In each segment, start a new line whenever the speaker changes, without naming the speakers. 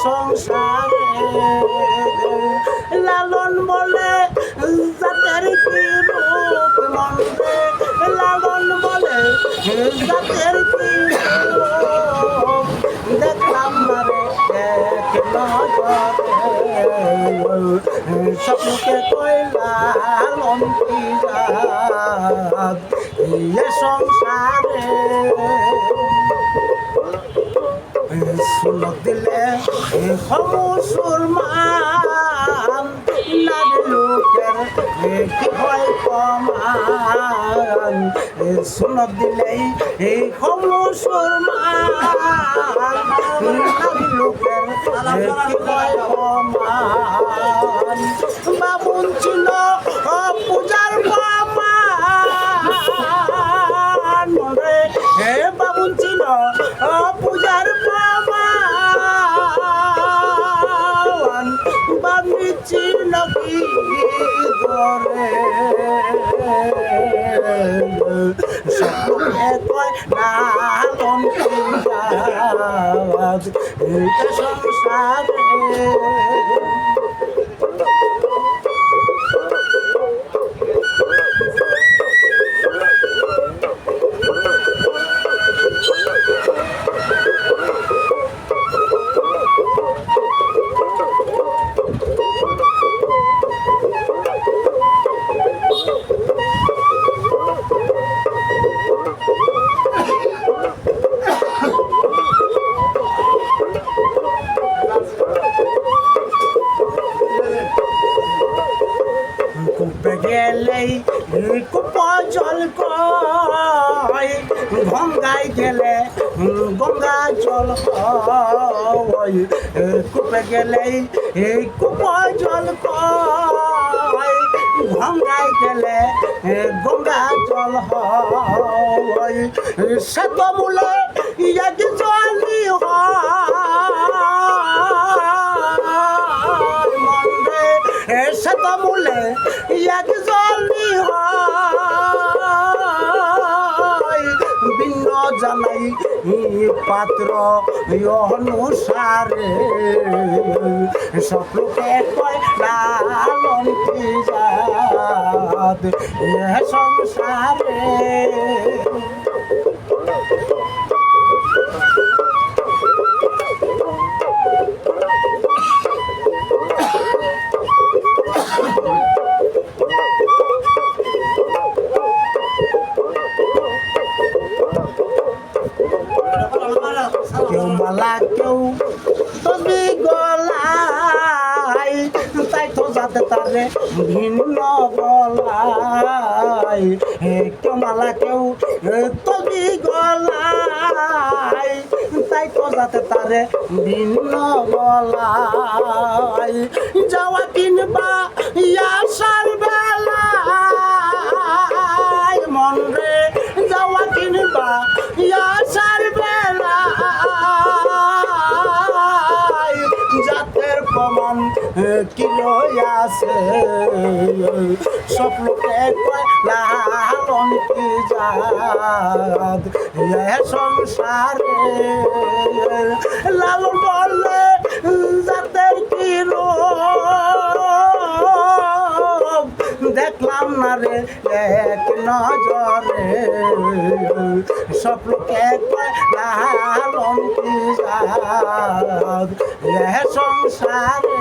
সংসারে লালন বলে জাতের কি রূপ মন্দে লালন বলে জাতের কি রূপ দেখলাম না রে এক নজরে স্বপ্নকে কইলা লালন কি জাত সংসারে সুলভ দিলে মুসলমান নারী লোকের কি হয় কমান সুলভ দিলেই মুসলমান নারী লোকের কি হয় কমান বাবুন ছিল পূজার পামান রে হে বাবুন ছিল পূজার পামান বাবি ছিল কি করে সকলে কয় লালন পূজা সংসারে কূপে গেলেই কূপ জল কয় গঙ্গায় গেলে গঙ্গা জল হয় কূপে গেলেই কূপ জল কয় গঙ্গায় গেলে গঙ্গা জল হয় সে তো মূলে এক জলই হয় মন্দে সে তো মূলে এক জলই হয় ভিন্ন জানাই পাত্র অনুসারে স্বপ্নকে কয় লালন কি জাত সংসারে কেউ মালা কেউ তবে গলাই তাই তো যাতে তারে ভিন্ন গলাই কেউ মালা কেউ তবে গলাই তাই তো যাতে তারে ভিন্ন গলাই যাওয়া কিনবা আসার বেলা মন রে যাওয়া কিনবা আসার বেলা জাতের প্রমাণ কি আছে স্বপ্নকে কয় লালন কি জাত সংসারে লালন বলে জাতের কি রূপ দেখলাম না রে এক নজরে স্বপ্নকে কয় লালন কি জাত সংসারে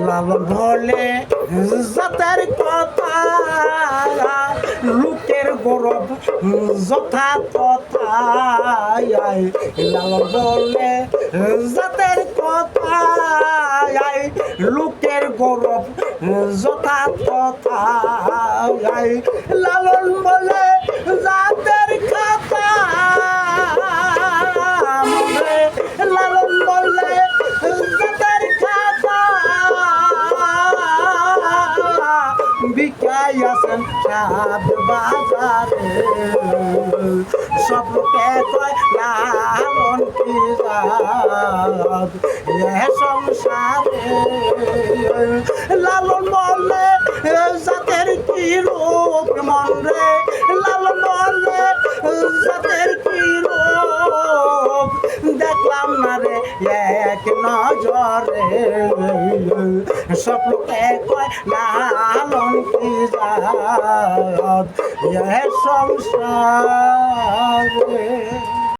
লালন বলে জাতের কথা লোকের গৌরব যথা তথা লালন বলে জাতের কথা লোকের গৌরব যথা তথা লালন বলে জাতের কথা লালন বলে জাতের কথা বিকাই আছেন সাত বাজারে স্বপ্নকে কয় লালন কি জাত সংসারে লালন বলে জাতের কি রূপ মন রে লালন বলে জাতের কি রূপ দেখলাম না রে এক নজরে স্বপ্নকে কয় লালন কি জাত সংসারে